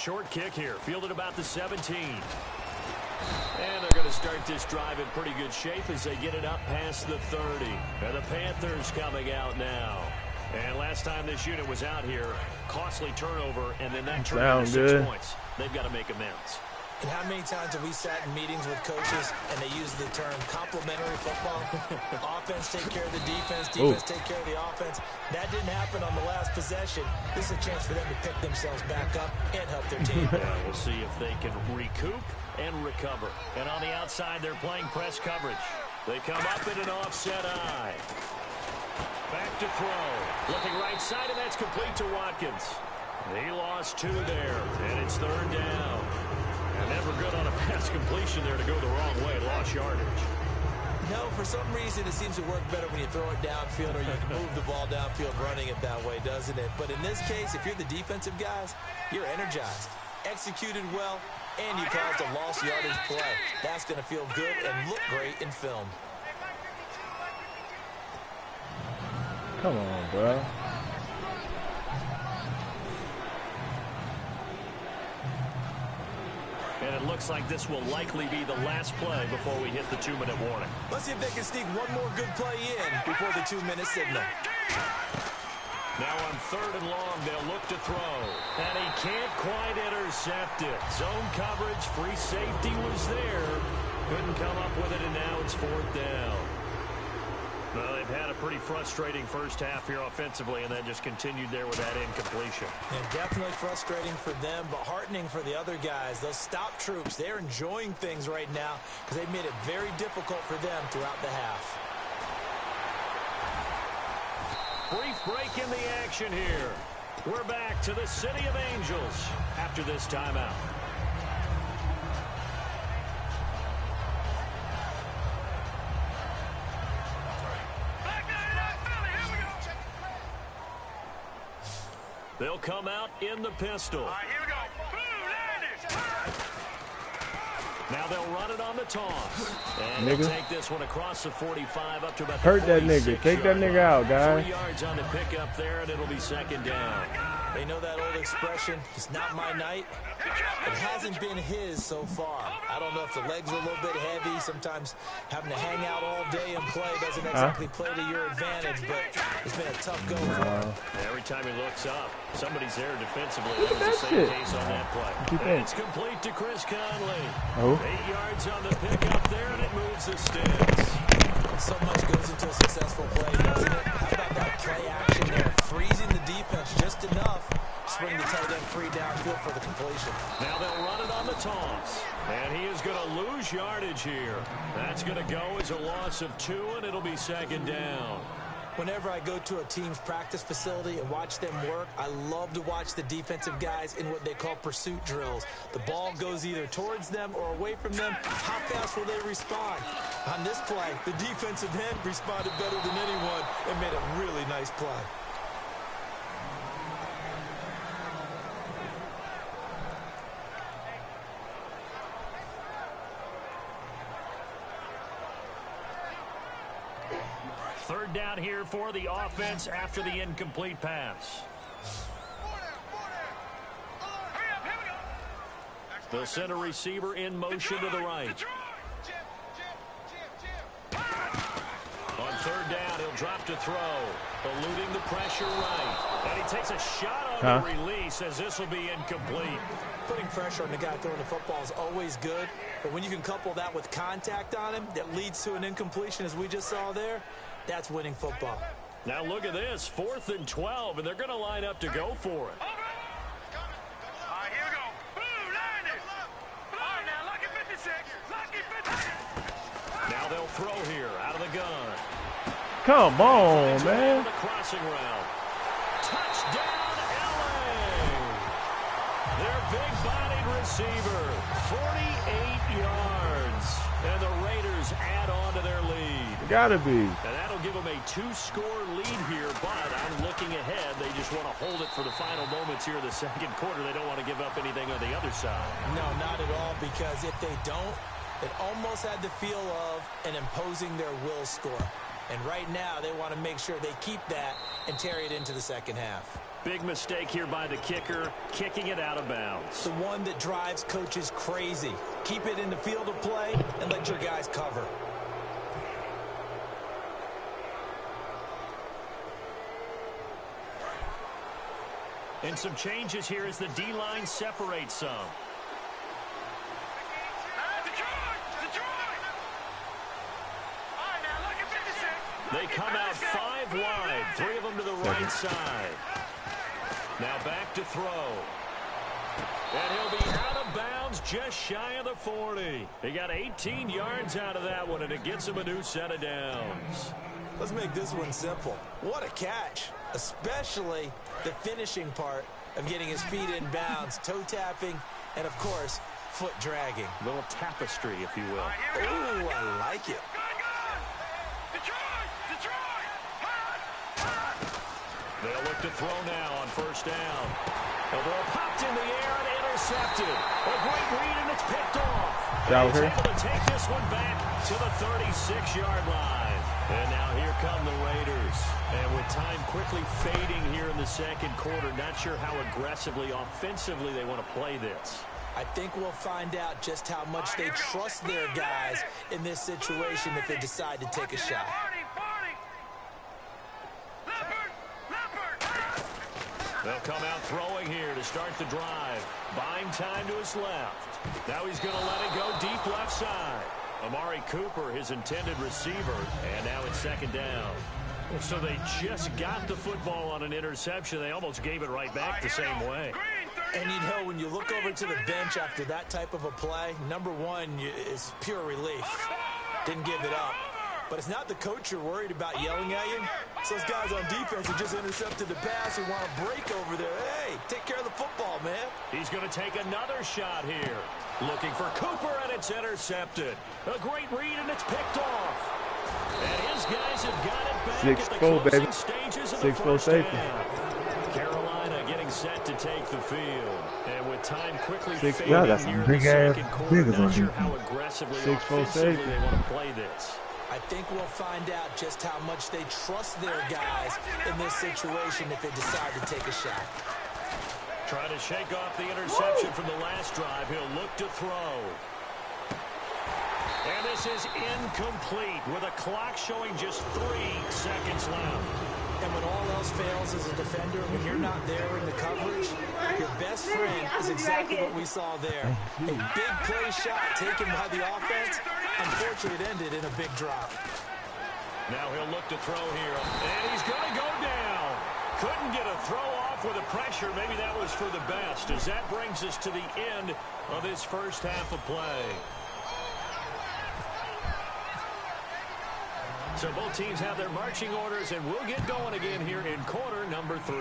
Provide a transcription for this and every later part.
short kick here, fielded about the 17. And they're going to start this drive in pretty good shape as they get it up past the 30. And the Panthers coming out now. And last time this unit was out here, costly turnover, and then that turned into 6 points. They've got to make amends. And how many times have we sat in meetings with coaches and they use the term complementary football? Offense take care of the defense, defense take care of the offense. That didn't happen on the last possession. This is a chance for them to pick themselves back up and help their team. Yeah, we'll see if they can recoup and recover. And on the outside, they're playing press coverage. They come up in an offset eye. Back to throw. Looking right side, and that's complete to Watkins. He lost 2 there, and it's 3rd down. And never good on a pass completion there to go the wrong way. Lost yardage. No, for some reason, it seems to work better when you throw it downfield or you can move the ball downfield running it that way, doesn't it? But in this case, if you're the defensive guys, you're energized, executed well, and you caused a lost yardage play. That's going to feel good and look great in film. Come on, bro. And it looks like this will likely be the last play before we hit the 2-minute warning. Let's see if they can sneak one more good play in before the 2-minute signal. Now on 3rd and long, they'll look to throw. And he can't quite intercept it. Zone coverage, free safety was there. Couldn't come up with it, and now it's 4th down. Well, they've had a pretty frustrating first half here offensively, and then just continued there with that incompletion. And definitely frustrating for them, but heartening for the other guys. Those stop troops, they're enjoying things right now because they've made it very difficult for them throughout the half. Brief break in the action here. We're back to the City of Angels after this timeout. They'll come out in the pistol. All right, here we go. Now they'll run it on the toss. And they'll take this one across the 45 up to about the Hurt that nigga. Take that nigga out, guys. 3 yards on the pickup there, and it'll be 2nd down. They know that old expression, it's not my night. It hasn't been his so far. I don't know if the legs are a little bit heavy. Sometimes having to hang out all day and play doesn't exactly play to your advantage, but it's been a tough go for him. Every time he looks up, somebody's there defensively. That was the same case on that play. And it's complete to Chris Conley. 8 yards on the pickup there, and it moves the sticks. So much goes into a successful play, doesn't it? How about that play action there? Freezing the defense just enough to bring the tight end free downfield for the completion. Now they'll run it on the toss. And he is going to lose yardage here. That's going to go as a loss of 2, and it'll be 2nd down. Whenever I go to a team's practice facility and watch them work, I love to watch the defensive guys in what they call pursuit drills. The ball goes either towards them or away from them. How fast will they respond? On this play, the defensive end responded better than anyone and made a really nice play. Third down here for the offense after the incomplete pass. They'll send a receiver in motion to the right. On 3rd down, he'll drop to throw, eluding the pressure right. And he takes a shot on the release as this will be incomplete. Putting pressure on the guy throwing the football is always good, but when you can couple that with contact on him that leads to an incompletion as we just saw there, that's winning football. Now look at this, 4th and 12, and they're going to line up to go for it. All right, here we go. Blue, line it. All right, now, lucky 56. Lucky 56. Now they'll throw here out of the gun. Come on, man. The crossing route. Touchdown, LA. Their big-bodied receiver, 48 yards. And the Raiders add on to their lead. Gotta be. And that'll give them a 2-score lead here, but I'm looking ahead. They just want to hold it for the final moments here in the 2nd quarter. They don't want to give up anything on the other side. No, not at all, because if they don't, it almost had the feel of an imposing their will score. And right now, they want to make sure they keep that and carry it into the second half. Big mistake here by the kicker, kicking it out of bounds. The one that drives coaches crazy. Keep it in the field of play and let your guys cover. And some changes here as the D-line separates some. They come out 5 wide, 3 of them to the right side. Now back to throw. And he'll be out of bounds just shy of the 40. He got 18 yards out of that one, and it gets him a new set of downs. Let's make this one simple. What a catch, especially the finishing part of getting his feet in bounds, toe tapping, and, of course, foot dragging. A little tapestry, if you will. Ooh, I like it. They'll look to throw now on first down. The ball popped in the air and intercepted. A great read, and it's picked off. He's able to take this one back to the 36-yard line. And now here come the Raiders. And with time quickly fading here in the second quarter, not sure how aggressively, offensively they want to play this. I think we'll find out just how much they trust their guys in this situation if they decide to take a shot. They'll come out throwing here to start the drive. Buying time to his left. Now he's going to let it go deep left side. Amari Cooper, his intended receiver, and now it's second down. So they just got the football on an interception. They almost gave it right back the same way. And you know, when you look over to the bench after that type of a play, number one is pure relief. Didn't give it up. But it's not the coach you're worried about yelling at you. It's those guys on defense who just intercepted the pass and want to break over there. Hey, take care of the football, man. He's going to take another shot here. Looking for Cooper, and it's intercepted. A great read, and it's picked off. And his guys have got it back at the closing stages of the first half. Carolina getting set to take the field. And with time quickly fading here in the second quarter, not sure how aggressively or offensively they want to play this. I think we'll find out just how much they trust their guys in this situation if they decide to take a shot. Trying to shake off the interception from the last drive. He'll look to throw. And this is incomplete with a clock showing just 3 seconds left. And when all else fails as a defender, when you're not there in the coverage, your best friend is exactly what we saw there. A big play shot taken by the offense. Unfortunately, it ended in a big drop. Now he'll look to throw here. And he's going to go down. Couldn't get a throw off with the pressure. Maybe that was for the best, as that brings us to the end of this first half of play. So both teams have their marching orders, and we'll get going again here in quarter number 3.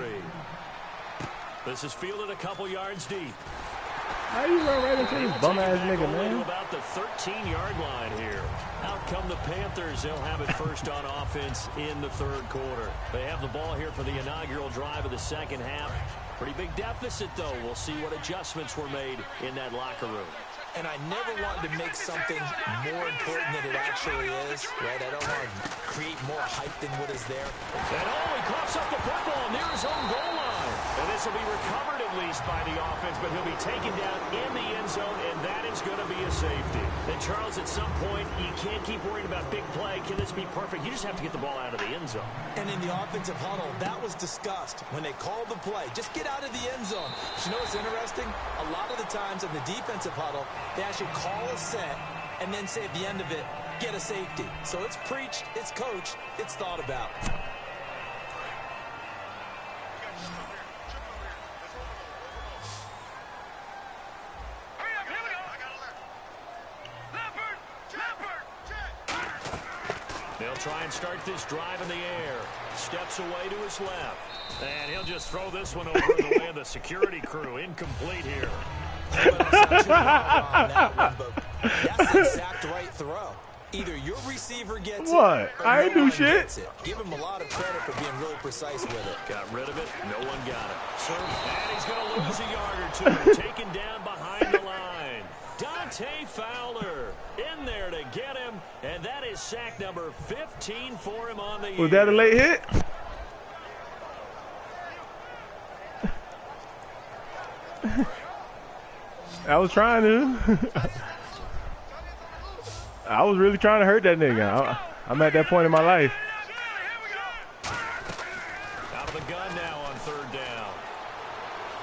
This is fielded a couple yards deep. How you run right into this bum-ass nigga, man? About the 13-yard line here. Out come the Panthers. They'll have it first on offense in the third quarter. They have the ball here for the inaugural drive of the second half. Pretty big deficit, though. We'll see what adjustments were made in that locker room. And I never wanted to make something more important than it actually is, right? I don't want to create more hype than what is there. And he coughs up the football near his own goal line. And this will be recovered at least by the offense, but he'll be taken down in the end zone, and that is going to be a safety. And Charles, at some point, you can't keep worrying about big play. Can this be perfect? You just have to get the ball out of the end zone. And in the offensive huddle, that was discussed when they called the play. Just get out of the end zone. But you know what's interesting? A lot of the times in the defensive huddle, they actually call a set and then say at the end of it, get a safety. So it's preached, it's coached, it's thought about. They'll try and start this drive in the air. Steps away to his left. And he'll just throw this one over the way of the security crew. Incomplete here. That's the exact right throw. Either your receiver gets it, or I ain't do shit. Give him a lot of credit for being really precise with it. Got rid of it. No one got it. And he's going to lose a yard or two. Taken down behind the line. Dante Fowler in there to get him. And that is sack number 15 for him on the year. Was that a late hit? I was trying to. I was really trying to hurt that nigga. I'm at that point in my life. Out of the gun now on third down.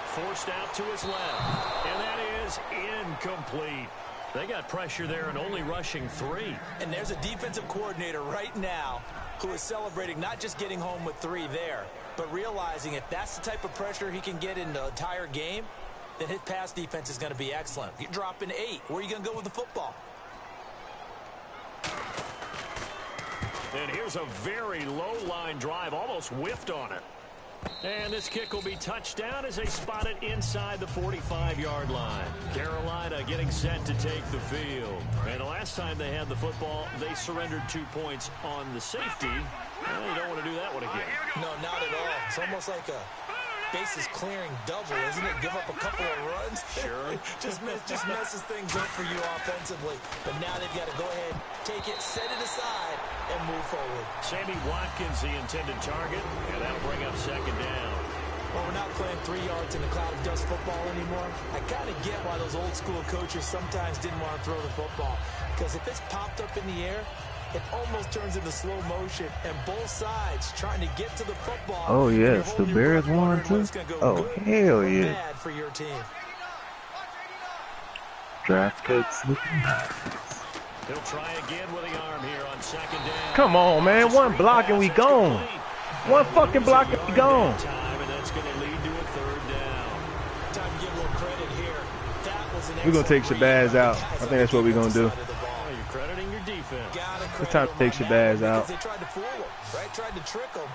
Forced out to his left. And that is incomplete. They got pressure there and only rushing 3. And there's a defensive coordinator right now who is celebrating not just getting home with 3 there, but realizing if that's the type of pressure he can get in the entire game, then his pass defense is going to be excellent. You're dropping 8. Where are you going to go with the football? And here's a very low-line drive, almost whiffed on it. And this kick will be touchdown as they spot it inside the 45-yard line. Carolina getting set to take the field. And the last time they had the football, they surrendered 2 points on the safety. Well, you don't want to do that one again. No, not at all. It's almost like a bases clearing double, isn't it? Give up a couple of runs. Sure. just messes things up for you offensively. But now they've got to go ahead, take it, set it aside, and move forward. Sammy Watkins, the intended target, and that'll bring up second down. Well, we're not playing 3 yards in the cloud of dust football anymore. I kind of get why those old school coaches sometimes didn't want to throw the football. Because if it's popped up in the air, it almost turns into slow motion, and both sides trying to get to the football. Oh, yes, the Bears won, too? Oh, hell yeah. Bad for your team. Draft picks looking nice. He'll try again with the arm here on second down. Come on, man. One block and we gone. One fucking block and we gone. And that's going to lead to a third down. Time to give a little credit here. That was an We're going to take Shabazz out. I think that's what we're going to do. You're crediting your defense. It's time to take Shabazz out. They tried to fool him, right? Tried to trick him.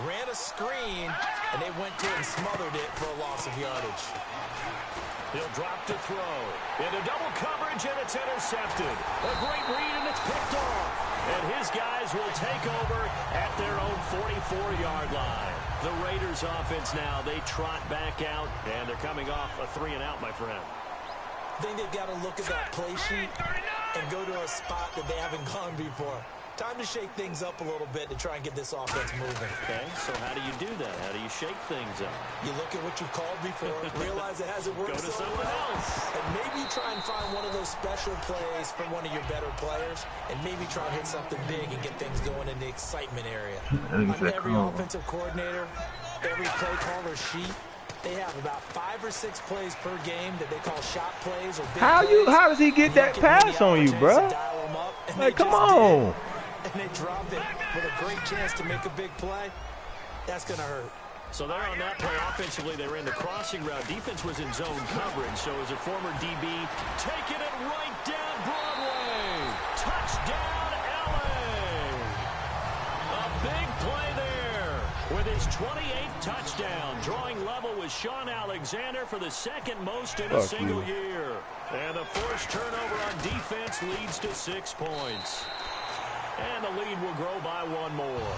Ran a screen, and they went to it and smothered it for a loss of yardage. He'll drop to throw. Into double coverage, and it's intercepted. A great read, and it's picked off. And his guys will take over at their own 44-yard line. The Raiders offense now, they trot back out, and they're coming off a 3-and-out, my friend. I think they've got to look at that play sheet and go to a spot that they haven't gone before. Time to shake things up a little bit to try and get this offense moving. Okay, so how do you do that? How do you shake things up? You look at what you called before, realize it hasn't worked Go to so someone well, else. and maybe try and find one of those special plays from one of your better players, and maybe try and hit something big and get things going in the excitement area. On every offensive coordinator, every play caller sheet, they have about 5 or 6 plays per game that they call shot plays or big plays. How does he get that pass on you, bro? Like, come on. And they drop it with a great chance to make a big play. That's going to hurt. So they're on that play offensively. They ran the crossing route. Defense was in zone coverage. So as a former DB, taking it right down Broadway. Touchdown, LA. A big play there with his 28th touchdown. Drawing level with Sean Alexander for the second most in a single year. And the forced turnover on defense leads to 6 points. And the lead will grow by 1 more.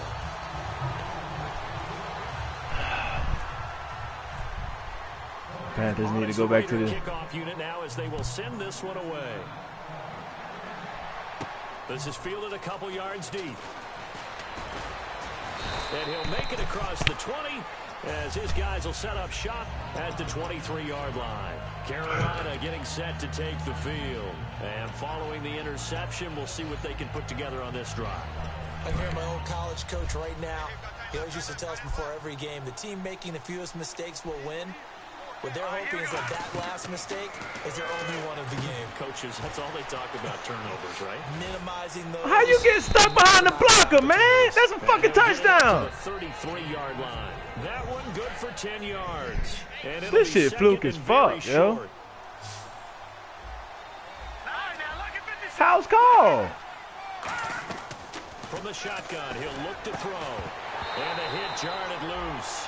Panthers need to go back to the kickoff unit now as they will send this one away. This is fielded a couple yards deep. And he'll make it across the 20 as his guys will set up shop at the 23-yard line. Carolina getting set to take the field. And following the interception, we'll see what they can put together on this drive. I hear my old college coach right now. He always used to tell us before every game, the team making the fewest mistakes will win. What they're hoping is that last mistake is their only one of the game. Coaches, that's all they talk about, turnovers, right? Minimizing those. How you get stuck behind the blocker, man? That's a fucking touchdown. The 33-yard line. That one good for 10 yards. And this shit fluke as fuck, yo. House call. From the shotgun, he'll look to throw. And the hit jarred it loose.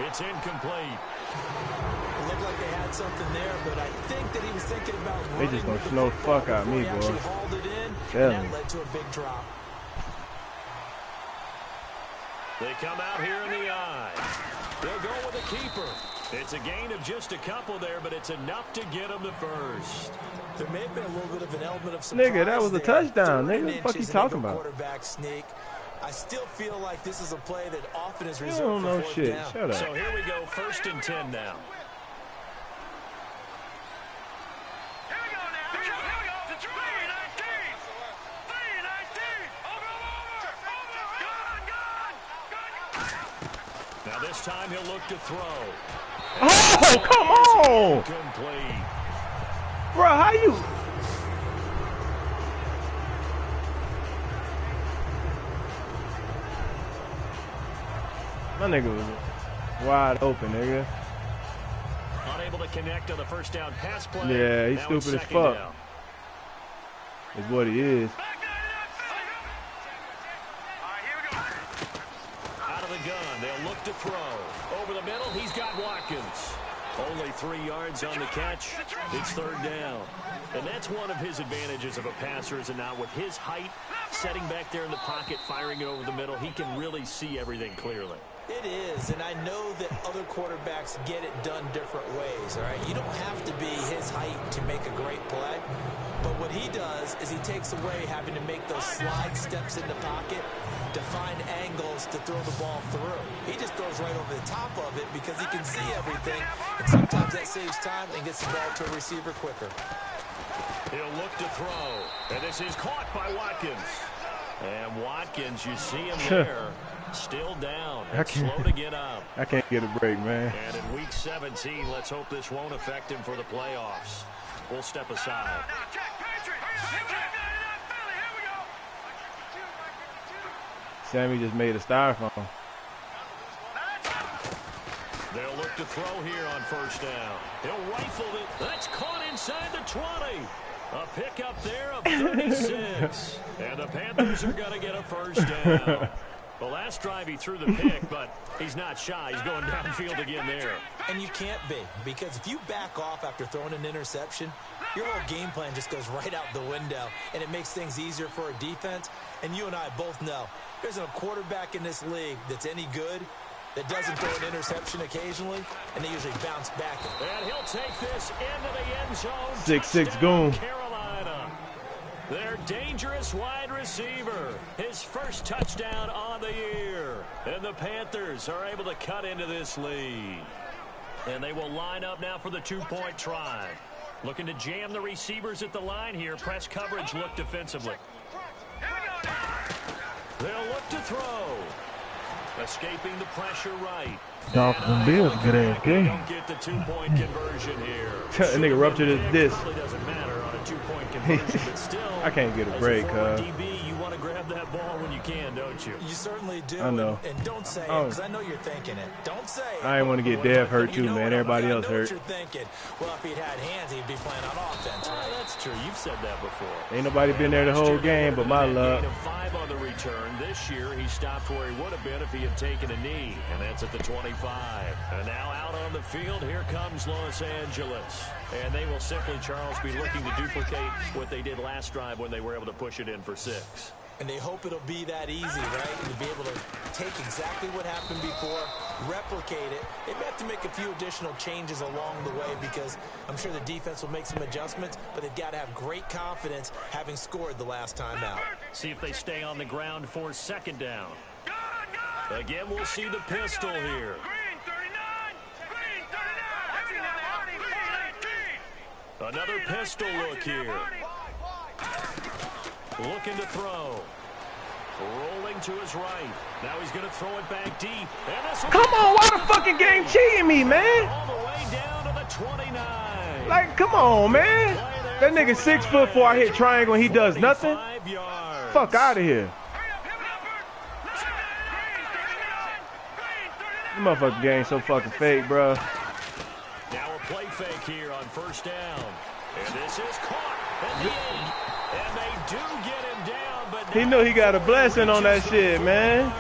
It's incomplete. It looked like they had something there, but I think that he was thinking about running. They just gonna snow the fuck out of me, boy. Hauled it in, and that led to a big drop. They come out here in the eye. They'll go with a keeper. It's a gain of just a couple there, but it's enough to get them the first. There may have been a little bit of an element of surprise. Nigga, that was a touchdown. Nigga, what the fuck you talking about? Quarterback sneak. I still feel like this is a play that often is reserved you don't know for shit. down. Shut up. So here we go, 1st and 10 now. This time he'll look to throw. Oh, come on! Complete. Bro, how you? My nigga was wide open, nigga. Unable to connect on the first down pass play. Yeah, he's Now stupid it's as second fuck. down. Is what he is. Out of the gun, they'll look to throw. Over the middle, he's got Watkins. Only 3 yards on the catch. It's third down. And that's one of his advantages of a passer, is it not? With his height, setting back there in the pocket, firing it over the middle, he can really see everything clearly. It is, and I know that other quarterbacks get it done different ways, all right? You don't have to be his height to make a great play, but what he does is he takes away having to make those slide steps in the pocket to find angles to throw the ball through. He just throws right over the top of it because he can see everything, and sometimes that saves time and gets the ball to a receiver quicker. He'll look to throw, and this is caught by Watkins. And Watkins, you see him there, still down and slow to get up. I can't get a break, man. And in Week 17, let's hope this won't affect him for the playoffs. We'll step aside. Sammy just made a styrofoam. They'll look to throw here on first down. He'll rifle it. That's caught inside the 20. A pickup there of 36. And the Panthers are going to get a first down. The last drive he threw the pick, but he's not shy. He's going downfield again there. And you can't be, because if you back off after throwing an interception, your whole game plan just goes right out the window, and it makes things easier for a defense. And you and I both know there's a quarterback in this league that's any good that doesn't throw an interception occasionally, and they usually bounce back. And he'll take this into the end zone. 6'6" goon. Carolina. Their dangerous wide receiver. His first touchdown on the year. And the Panthers are able to cut into this lead. And they will line up now for the two-point try. Looking to jam the receivers at the line here. Press coverage look defensively. They'll look to throw. Escaping the pressure right. Dolphins Bills, good ass game. Don't get the two-point conversion here. That nigga ruptured his disc. Probably doesn't matter on a two-point conversion, but still, I can't get a break, as a forward DB, you want to grab that ball when you can, don't you? You certainly do. I know. And don't say it, because I know you're thinking it. Don't say it. I ain't want to get Dev hurt too, man. Everybody else hurt. I know what you're thinking. Well, if he'd had hands, he'd be playing on offense, right? That's true. You've said that before. Ain't nobody been there the whole game but my luck. 5 on the return. This year, he stopped where he would have been if he had taken a knee, and that's at the 25. And now out on the field, here comes Los Angeles. And they will simply, Charles, be looking to duplicate what they did last drive when they were able to push it in for 6. And they hope it'll be that easy, right? And to be able to take exactly what happened before, replicate it. They may have to make a few additional changes along the way because I'm sure the defense will make some adjustments, but they've got to have great confidence having scored the last time out. See if they stay on the ground for second down. Again, we'll see the pistol here. Another pistol look here. Looking to throw. Rolling to his right. Now he's going to throw it back deep. And Come on, why the fucking game cheating me, man? all the way down to the 29. Like, come on, man. That nigga 6 foot before I hit triangle and he does nothing. 5 yards. Fuck out of here. This motherfucking game so fucking fake, bro. Now a play fake here on first down. And this is caught at the 8. And they do get him down, but He knew he got a blessing on that shit, man.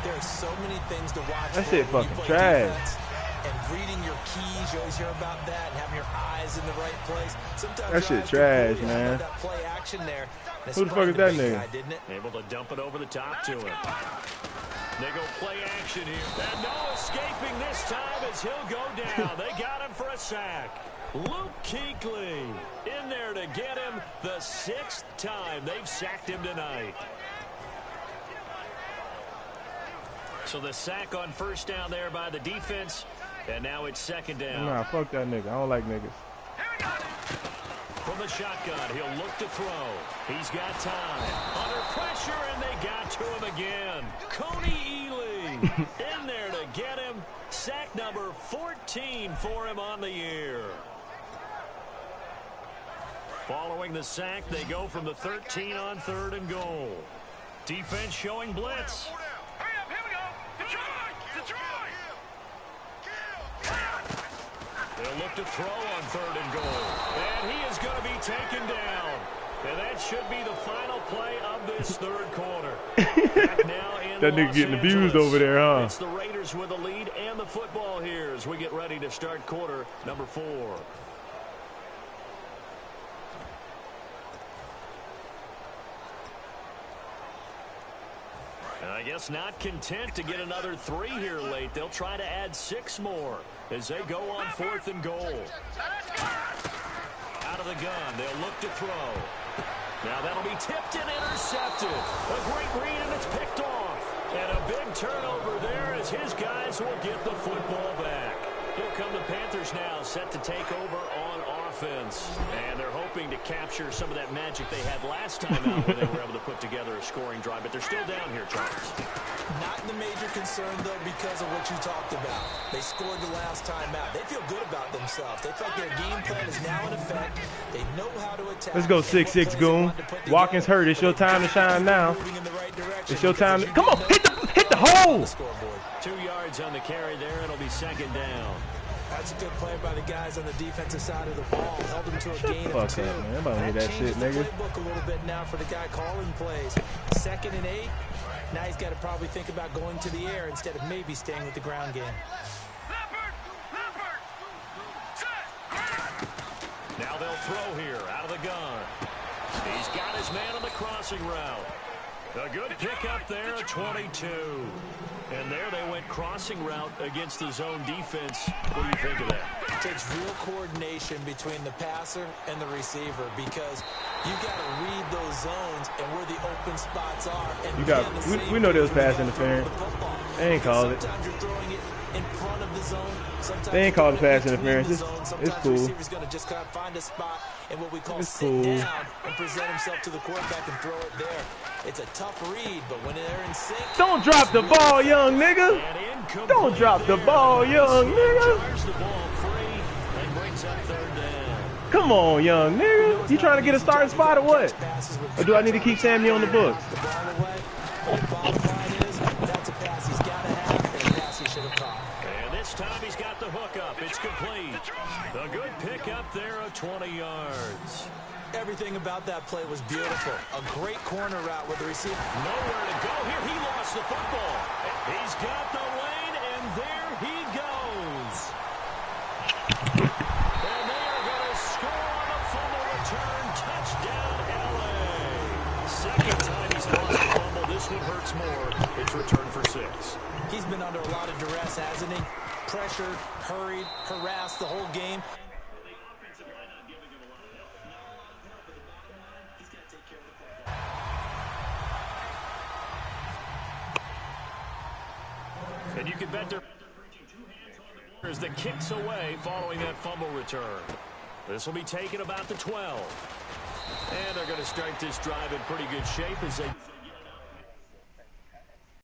There's so many things to watch. That for shit when you fucking play trash. defense. And reading your keys, you always hear about that, and having your eyes in the right place. Sometimes That your shit eyes trash, can fool you. man. That play action there. Who the fuck is that nigga? Guy, didn't it? Able to dump it over the top to him. They go play action here. And no escaping this time as he'll go down. They got him for a sack. Luke Kuechly in there to get him the 6th time they've sacked him tonight. So the sack on first down there by the defense. And now it's second down. Nah, fuck that nigga. I don't like niggas. From the shotgun, he'll look to throw. He's got time. Under pressure, and they got to him again. Coney Ealy in there to number 14 for him on the year. Following the sack, they go from the 13 on 3rd and goal. Defense showing blitz. Hurry up, here we go. Detroit! They'll look to throw on 3rd and goal. And he is going to be taken down. And that should be the final play of this 3rd quarter. Back now in That nigga Los getting Angeles. abused over there, huh? It's the Raiders with the lead and the football here as we get ready to start quarter number 4. And I guess not content to get another 3 here late. They'll try to add 6 more as they go on 4th and goal. Out of the gun, they'll look to throw. Now that'll be tipped and intercepted. A great read, and it's picked off. And a big turnover there as his guys will get the football back. Here come the Panthers now, set to take over on offense. And they're hoping to capture some of that magic they had last time out when they were able to put together a scoring drive. But they're still down here, Charles. Not the major concern, though, because of what you talked about. They scored the last time out. They feel good about themselves. They feel like their game plan is now in effect. They know how to attack. Let's go 6-6, Goon. Watkins hurt. It's your time to shine now. It's your time. Come on, hit the hole. 2 yards on the carry there. It'll be 2nd down. That's a good play by the guys on the defensive side of the ball. Held them to a gain of 2. Man, I'm about to hear that shit, changes the nigga. playbook a little bit now for the guy calling plays. 2nd and 8. Now he's got to probably think about going to the air instead of maybe staying with the ground game. Now they'll throw here out of the gun. He's got his man on the crossing route. A good pickup there, a 22. And there they went crossing route against the zone defense. What do you think of that? It takes real coordination between the passer and the receiver because you got to read those zones and where the open spots are. And You got. We know there was pass interference. They ain't called it. Sometimes you're throwing it in front of the zone. Sometimes They ain't called you're pass throwing it interference. between the It's zones. Sometimes cool. The receiver's going to just kind of find a spot in what we call It's sit cool. down and present himself to the quarterback and throw it there. It's a tough read, but when they're in sync. Don't drop the ball, young nigga. Don't drop the ball, young nigga. Charge the ball free and brings up 3rd down. Come on, young nigga. You trying to get a starting spot or what? Or do I need to keep Sammy on the books? The ball away. The bottom line is that's a pass he's got to have and a pass he should have caught. And this time he's got the hook up. It's complete. A good pickup there of 20 yards. Everything about that play was beautiful. A great corner route with the receiver. Nowhere to go here. He lost the football. He's got the lane, and there he goes. And they are going to score on a fumble return. Touchdown, L.A. Second time he's lost a fumble. This one hurts more. It's returned for 6. He's been under a lot of duress, hasn't he? Pressured, hurried, harassed the whole game. And you can bet they're as the kicks away following that fumble return. This will be taken about the 12. And they're going to start this drive in pretty good shape as they